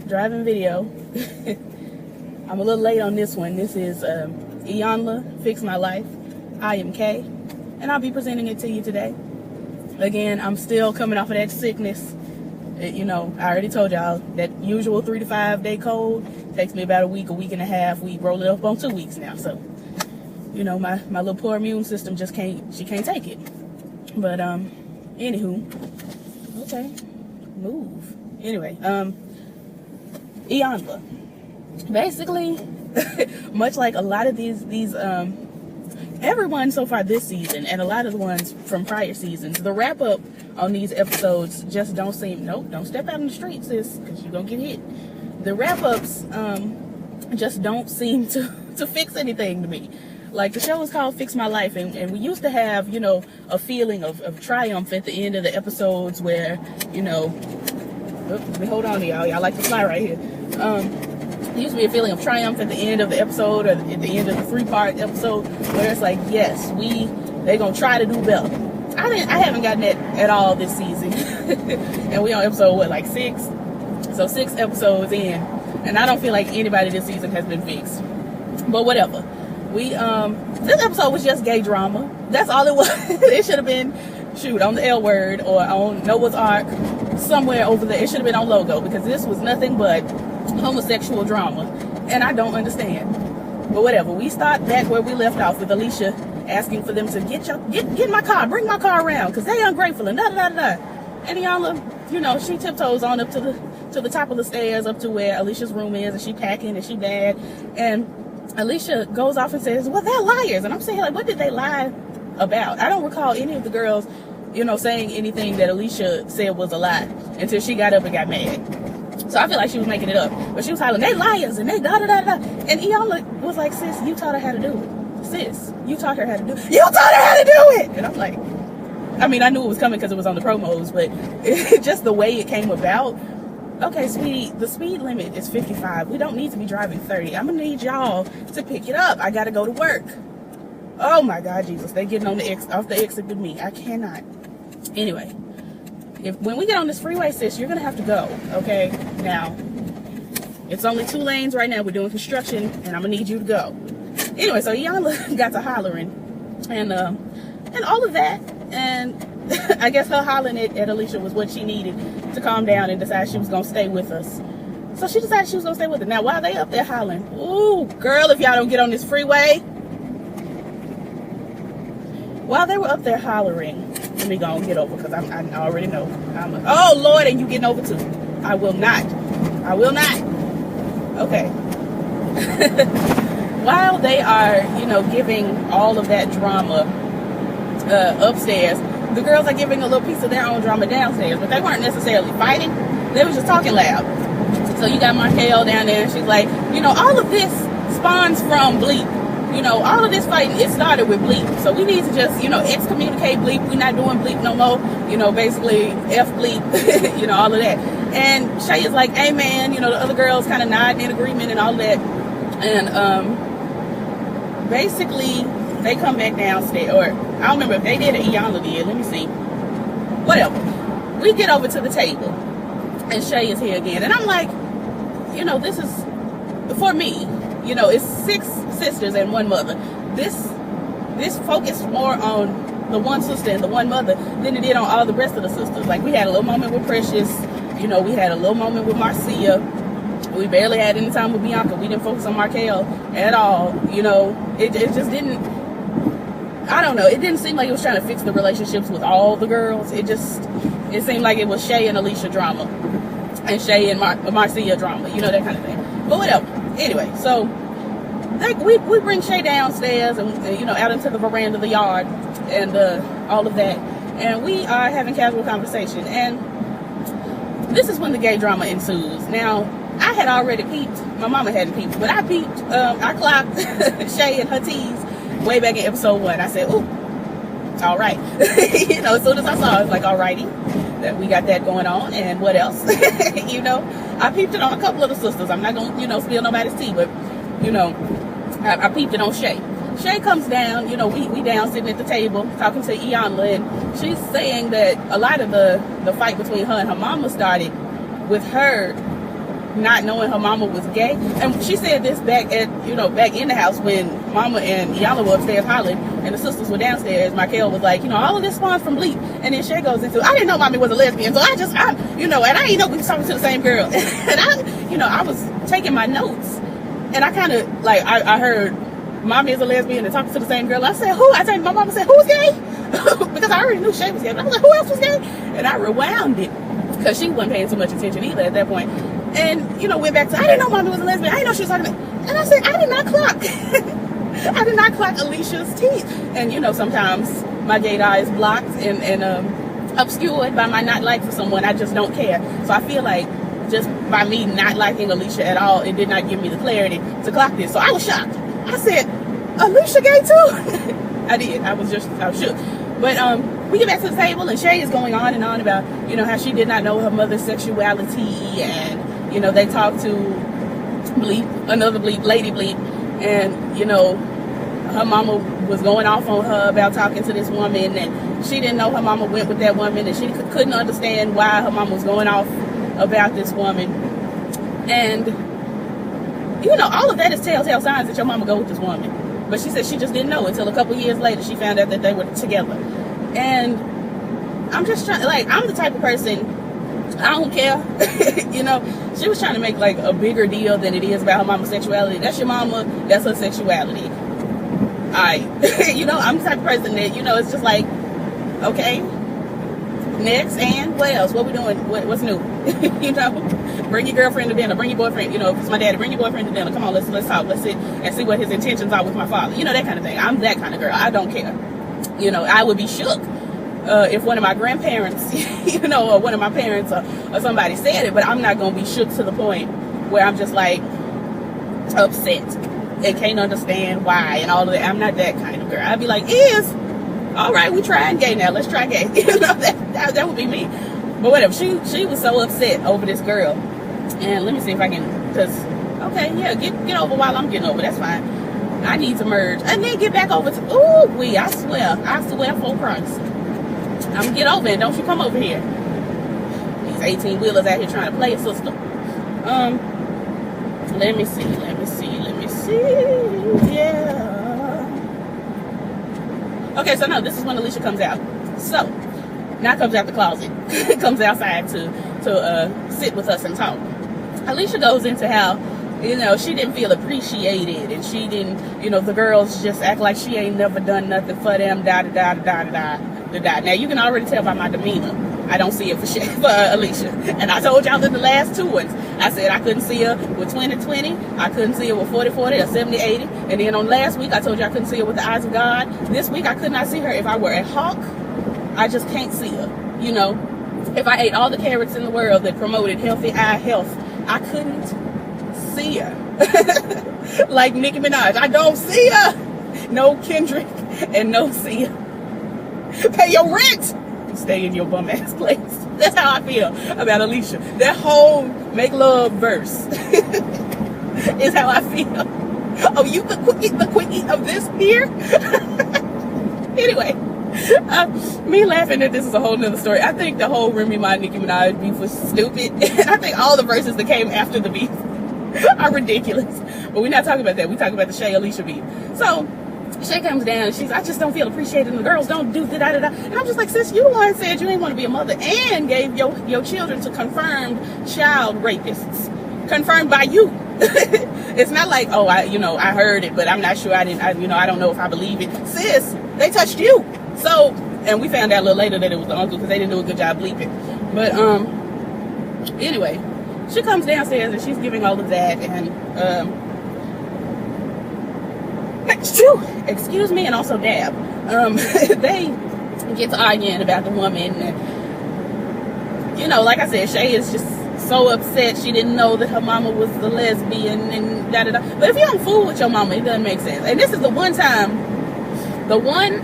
driving video. I'm a little late on this one. This is Iyanla, Fix My Life. I am Kay, and I'll be presenting it to you today. Again, I'm still coming off of that sickness. I already told y'all that usual 3 to 5 day cold takes me about a week and a half. We roll it up on 2 weeks now. So, my little poor immune system just can't take it. But, anywho, okay, move. Anyway, Iyanla. Basically, much like a lot of these everyone so far this season and a lot of the ones from prior seasons, the wrap up on these episodes just don't seem, nope, don't step out in the street, sis, because you're gonna get hit. The wrap ups just don't seem to fix anything to me. Like, the show is called Fix My Life, and we used to have, a feeling of triumph at the end of the episodes where, let me hold on to y'all like to fly right here. There used to be a feeling of triumph at the end of the episode, or at the end of the 3-part episode, where it's like, yes, they're gonna try to do better. I haven't gotten that at all this season. And we on episode 6? So 6 episodes in, and I don't feel like anybody this season has been fixed. But whatever. This episode was just gay drama. That's all it was. It should have been, on the L Word or on Noah's Ark, somewhere over there. It should have been on Logo, because this was nothing but homosexual drama, and I don't understand. But whatever. We start back where we left off with Alicia asking for them to get my car, bring my car around, because they ungrateful and da-da-da-da. And Iyanla, she tiptoes on up to the top of the stairs, up to where Alicia's room is, and she packing and she bad. And Alicia goes off and says, well, they're liars. And I'm saying, like, what did they lie about? I don't recall any of the girls, saying anything that Alicia said was a lie until she got up and got mad. So I feel like she was making it up. But she was hollering, they liars, and they da-da-da-da. And Iyanla was like, sis, you taught her how to do it. Sis, you taught her how to do it. You taught her how to do it! And I'm like, I knew it was coming because it was on the promos, but just the way it came about. Okay, sweetie, the speed limit is 55. We don't need to be driving 30. I'm going to need y'all to pick it up. I got to go to work. Oh my God, Jesus. They're getting on off the exit with me. I cannot. Anyway, when we get on this freeway, sis, you're going to have to go, okay? Now, it's only 2 lanes right now. We're doing construction, and I'm going to need you to go. Anyway, so Iyanla got to hollering and all of that. And I guess her hollering at Alicia was what she needed to calm down and decide she was going to stay with us. So she decided she was going to stay with her. Now, while they up there hollering, ooh, girl, if y'all don't get on this freeway. While they were up there hollering, let me go and get over, because I already know. Oh, Lord, and you getting over too. I will not. I will not. Okay. While they are, giving all of that drama upstairs, the girls are giving a little piece of their own drama downstairs, but they weren't necessarily fighting. They were just talking loud. So you got Markel down there, and she's like, all of this spawns from Bleep. All of this fighting, it started with Bleep. So we need to just, excommunicate Bleep. We're not doing Bleep no more. Basically, F Bleep, all of that. And Shay is like, amen. The other girls kind of nodding in agreement and all that. And basically, they come back downstairs, or I don't remember if they did or Iyanla did. Let me see. Whatever. We get over to the table, and Shay is here again. And I'm like, this is, for me, it's 6 sisters and 1 mother. This focused more on the one sister and the one mother than it did on all the rest of the sisters. Like, we had a little moment with Precious. We had a little moment with Marcia. We barely had any time with Bianca. We didn't focus on Markel at all. It just didn't, I don't know. It didn't seem like it was trying to fix the relationships with all the girls. It seemed like it was Shay and Alicia drama. And Shay and Marcia drama. That kind of thing. But whatever. Anyway, so we bring Shay downstairs and, out into the veranda of the yard and all of that. And we are having casual conversation. And this is when the gay drama ensues. Now, I had already peeped. My mama hadn't peeped, but I peeped. I clocked Shay and her tease way back in episode 1. I said, ooh, all right. As soon as I saw it, I was like, alrighty, that we got that going on. And what else? I peeped it on a couple of the sisters. I'm not going to, spill nobody's tea, but, I peeped it on Shay. Shay comes down, we down sitting at the table talking to Iyanla, and she's saying that a lot of the fight between her and her mama started with her not knowing her mama was gay. And she said this back back in the house when Mama and Iyanla were upstairs hollering and the sisters were downstairs. Michael was like, all of this spawns from bleep. And then Shay goes into, I didn't know Mommy was a lesbian, so and I didn't know we was talking to the same girl. And I was taking my notes, and I kind of I heard Mommy is a lesbian and talking to the same girl. I said, who? I told my mama, said, who's gay? Because I already knew Shay was gay. But I was like, who else was gay? And I rewound it because she wasn't paying too much attention either at that point. And, went back to, I didn't know Mommy was a lesbian. I didn't know she was talking to me. And I said, I did not clock. I did not clock Alicia's teeth. And, sometimes my gay eye is blocked and obscured by my not like for someone. I just don't care. So I feel like just by me not liking Alicia at all, it did not give me the clarity to clock this. So I was shocked. I said, Alicia gay too? I did. I was shook. But we get back to the table, and Shay is going on and on about, how she did not know her mother's sexuality, and, they talked to Bleep, another Bleep, Lady Bleep, and, her mama was going off on her about talking to this woman, and she didn't know her mama went with that woman, and she couldn't understand why her mama was going off about this woman. And, all of that is telltale signs that your mama go with this woman. But she said she just didn't know until a couple years later she found out that they were together. And I'm just trying, I'm the type of person, I don't care. She was trying to make a bigger deal than it is about her mama's sexuality. That's your mama, that's her sexuality. I'm the type of person that, it's just okay, next, and what else? What we doing? What's new? Bring your girlfriend to dinner, bring your boyfriend, if it's my daddy, bring your boyfriend to dinner. Come on, let's talk, let's sit and see what his intentions are with my father. That kind of thing. I'm that kind of girl. I don't care. I would be shook if one of my grandparents, or one of my parents or somebody said it, but I'm not going to be shook to the point where I'm just upset and can't understand why and all of that. I'm not that kind of girl. I'd be like, all right, we trying gay now. Let's try gay. That would be me. But whatever. She was so upset over this girl. And let me see if I can, get over while I'm getting over. That's fine. I need to merge and then get back over to. I swear for Christ, I'm gonna get over it. Don't you come over here. These 18-wheelers out here trying to play a sister. Let me see. Yeah. Okay, so no, this is when Alicia comes out. So, now comes out the closet. Comes outside to sit with us and talk. Alicia goes into how, she didn't feel appreciated, and she didn't, the girls just act like she ain't never done nothing for them, da-da-da-da-da-da-da. Now, you can already tell by my demeanor, I don't see it for Alicia. And I told y'all in the last two ones, I said I couldn't see her with 20/20, I couldn't see her with 40/40 or 70/80, and then on last week, I told you I couldn't see her with the eyes of God. This week, I could not see her if I were a hawk. I just can't see her, If I ate all the carrots in the world that promoted healthy eye health, I couldn't see her. Like Nicki Minaj, I don't see her. No Kendrick and no Sia. Pay your rent. Stay in your bum ass place. That's how I feel about Alicia. That whole make love verse is how I feel. Oh, you the quickie of this here? Anyway, me laughing at this is a whole nother story. I think the whole Remy Ma Nicki Minaj beef was stupid. I think all the verses that came after the beef are ridiculous. But we're not talking about that. We're talking about the Shay Alicia beef. So Shay comes down and she's, I just don't feel appreciated, and the girls don't do da-da-da-da. And I'm just like, sis, you the one said you ain't want to be a mother and gave your children to confirmed child rapists. Confirmed by you. It's not like, oh, I heard it, but I'm not sure. I don't know if I believe it. Sis, they touched you. So, and we found out a little later that it was the uncle because they didn't do a good job bleeping. But, anyway, she comes downstairs and she's giving all of that, and, excuse me, and also Dab. They get to arguing about the woman, and, like I said, Shay is just so upset she didn't know that her mama was the lesbian and da-da-da. But if you don't fool with your mama, it doesn't make sense. And this is the one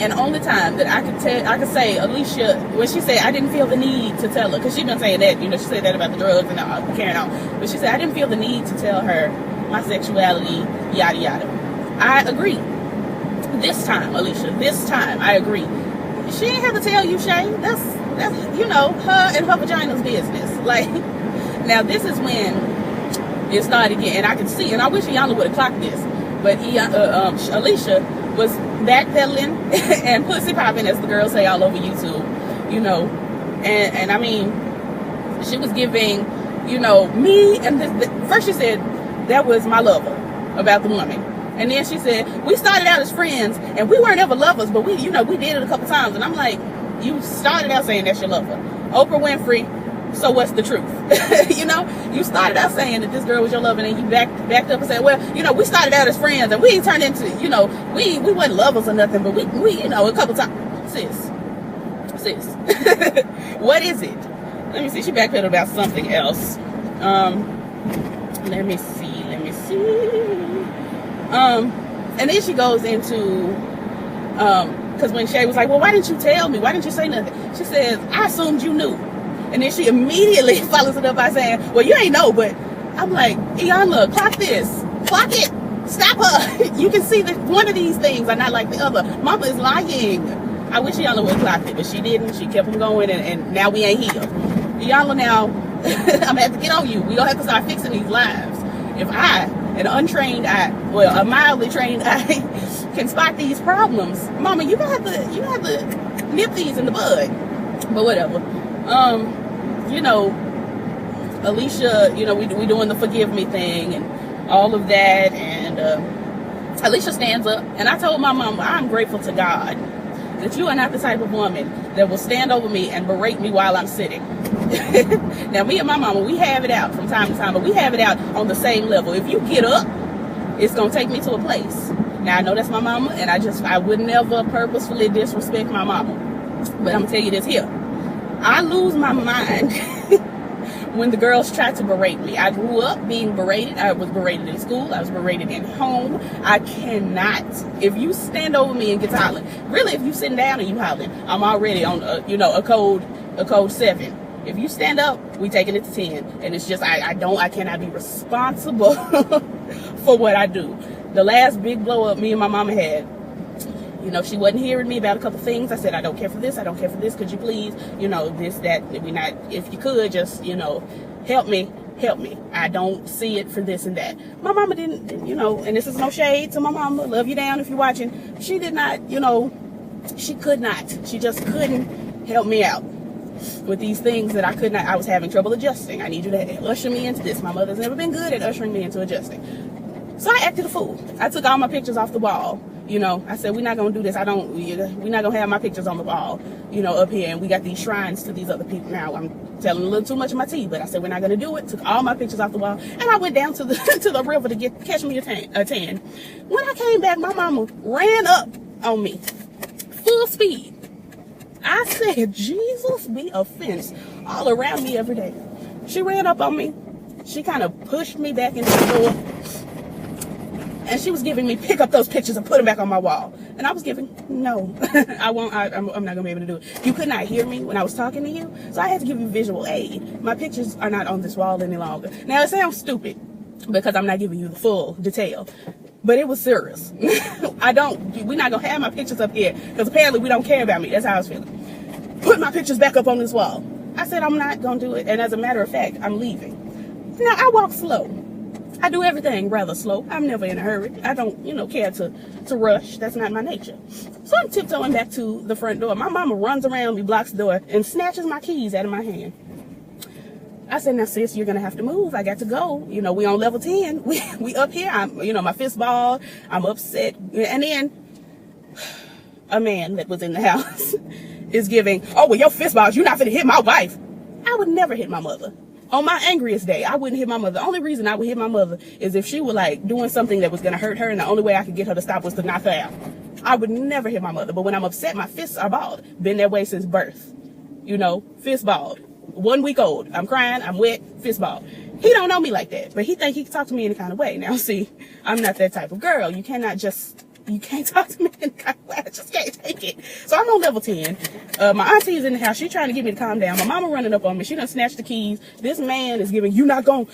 and only time that I could say Alicia, when she said I didn't feel the need to tell her, because she's been saying that, she said that about the drugs and carrying on, but she said I didn't feel the need to tell her my sexuality, yada yada. I agree. This time, Alicia, I agree. She ain't have to tell you, Shay. That's her and her vagina's business. Like, now this is when it started again. And I can see, and I wish Iyanla would have clocked this, but Alicia was backpedaling and pussy popping, as the girls say all over YouTube, you know. And I mean, she was giving, you know, me, and first she said that was my lover about the woman. And then she said, we started out as friends, and we weren't ever lovers, but we, you know, we did it a couple times. And I'm like, you started out saying that's your lover. Oprah Winfrey, so what's the truth? You know, you started out saying that this girl was your lover, and then you backed up and said, well, you know, we started out as friends, and we turned into, you know, we weren't lovers or nothing, but we you know, a couple times. Sis. What is it? Let me see. She backpedaled about something else. Let me see. And then she goes into, because when Shay was like, well, why didn't you tell me? Why didn't you say nothing? She says, I assumed you knew. And then she immediately follows it up by saying, well, you ain't know, but I'm like, Iyanla, clock this. Clock it. Stop her. You can see that one of these things are not like the other. Mama is lying. I wish Iyanla would have clocked it, but she didn't. She kept them going, and now we ain't here. Iyanla, now, I'm going to have to get on you. We're going to have to start fixing these lives. If I, an untrained eye, well, a mildly trained eye, can spot these problems, Mama, you have to nip these in the bud. But whatever. You know, Alicia, you know, we doing the forgive me thing and all of that, and Alicia stands up, and I told my mama, I'm grateful to God that you are not the type of woman that will stand over me and berate me while I'm sitting. Now, me and my mama, we have it out from time to time, but we have it out on the same level. If you get up, it's going to take me to a place. Now, I know that's my mama, and I would never purposefully disrespect my mama. But I'm going to tell you this here. I lose my mind when the girls try to berate me. I grew up being berated. I was berated in school. I was berated at home. I cannot. If you stand over me and get hollering, really, if you sitting down and you hollering, I'm already on, a code 7. If you stand up, we taking it to 10. And it's just, I cannot be responsible for what I do. The last big blow up me and my mama had, you know, she wasn't hearing me about a couple things. I said, I don't care for this. I don't care for this. Could you please, you know, this, that, if you could just, you know, help me. I don't see it for this and that. My mama didn't, you know, and this is no shade to my mama. Love you down if you're watching. She did not, you know, she could not. She just couldn't help me out with these things that I was having trouble adjusting. I need you to usher me into this. My mother's never been good at ushering me into adjusting. So I acted a fool. I took all my pictures off the wall. You know, I said, we're not going to do this. We're not going to have my pictures on the wall, you know, up here. And we got these shrines to these other people. Now, I'm telling a little too much of my tea, but I said, we're not going to do it. Took all my pictures off the wall. And I went down to the to the river to catch me a tan. When I came back, my mama ran up on me, full speed. I said, Jesus be offense all around me every day. She ran up on me. She kind of pushed me back into the door. And she was giving me, pick up those pictures and put them back on my wall. And I was giving, no, I won't, I'm not going to be able to do it. You could not hear me when I was talking to you. So I had to give you visual aid. My pictures are not on this wall any longer. Now, it sounds stupid because I'm not giving you the full detail. But it was serious. We're not going to have my pictures up here because apparently we don't care about me. That's how I was feeling. Put my pictures back up on this wall. I said, I'm not going to do it. And as a matter of fact, I'm leaving. Now, I walk slow. I do everything rather slow. I'm never in a hurry. I don't, care to rush. That's not my nature. So I'm tiptoeing back to the front door. My mama runs around me, blocks the door, and snatches my keys out of my hand. I said, now, sis, you're going to have to move. I got to go. We on level 10. We up here. I'm, my fist ball. I'm upset. And then a man that was in the house is giving, oh, well, your fist balls, you're not finna hit my wife. I would never hit my mother. On my angriest day, I wouldn't hit my mother. The only reason I would hit my mother is if she were like doing something that was going to hurt her, and the only way I could get her to stop was to knock her out. I would never hit my mother. But when I'm upset, my fists are balled. Been that way since birth. Fist balled. 1 week old. I'm crying. I'm wet. Fist balled. He don't know me like that, but he think he can talk to me any kind of way. Now, see, I'm not that type of girl. You can't talk to me in any kind of way. I just can't take it. So I'm on level 10. My auntie's in the house. She's trying to get me to calm down. My mama running up on me. She done snatched the keys. This man is giving, you ain't gonna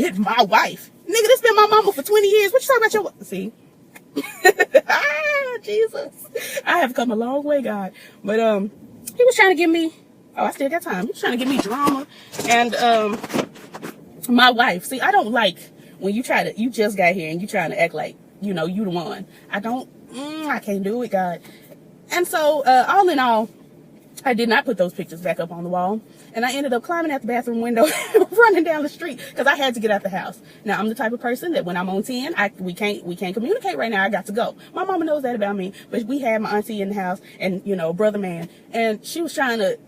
hit my wife. Nigga, this been my mama for 20 years. What you talking about your wife? See? Jesus. I have come a long way, God. But, he was trying to give me, I still got time. He was trying to give me drama. And, my wife, see, I don't like when you just got here and you trying to act like, you know, you the one. I can't do it, God. And so, all in all, I did not put those pictures back up on the wall. And I ended up climbing out the bathroom window, running down the street, because I had to get out the house. Now, I'm the type of person that when I'm on 10, we can't communicate right now. I got to go. My mama knows that about me, but we had my auntie in the house and, you know, brother man. And she was trying to,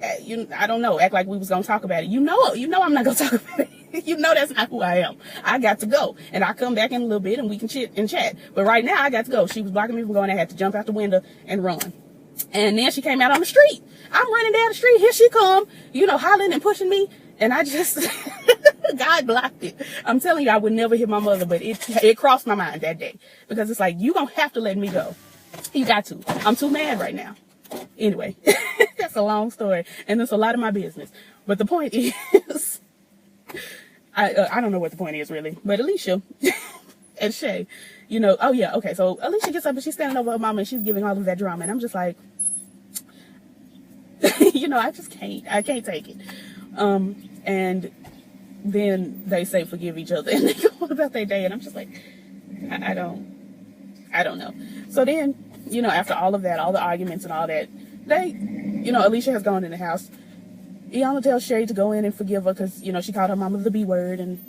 I don't know, act like we was going to talk about it. You know I'm not going to talk about it. You know that's not who I am. I got to go. And I'll come back in a little bit and we can chit and chat. But right now, I got to go. She was blocking me from going. I had to jump out the window and run. And then she came out on the street. I'm running down the street. Here she come, you know, hollering and pushing me. And I just, God blocked it. I'm telling you, I would never hit my mother, but it crossed my mind that day. Because it's like, you gonna have to let me go. You got to. I'm too mad right now. Anyway, that's a long story. And it's a lot of my business. But the point is, I don't know what the point is really. But Alicia and Shay, you know, oh yeah, okay. So Alicia gets up and she's standing over her mama and she's giving all of that drama. And I'm just like, you know, I can't take it. And then they say forgive each other and they go on about their day. And I'm just like, I don't know. So then, you know, after all of that, all the arguments and all that, you know, Alicia has gone in the house. Iyanla tells Shay to go in and forgive her because, you know, she called her mama the B word. And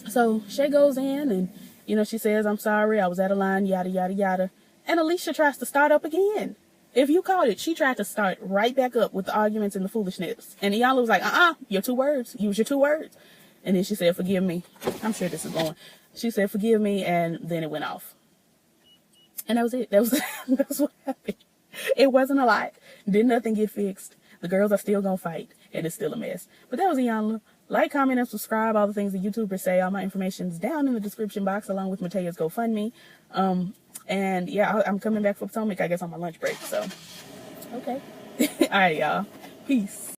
so Shay goes in and, you know, she says, I'm sorry, I was out of line, yada, yada, yada. And Alicia tries to start up again. If you caught it, she tried to start right back up with the arguments and the foolishness. And Iyanla was like, your 2 words. Use your 2 words. And then she said, forgive me. I'm sure this is going. She said, forgive me. And then it went off. And that was it. That was what happened. It wasn't a lot. Did nothing get fixed. The girls are still going to fight. And it's still a mess. But that was Iyanla. Like, comment, and subscribe. All the things the YouTubers say. All my information is down in the description box along with Matea's GoFundMe. And yeah, I'm coming back for Potomac, I guess, on my lunch break. So, okay. All right, y'all. Peace.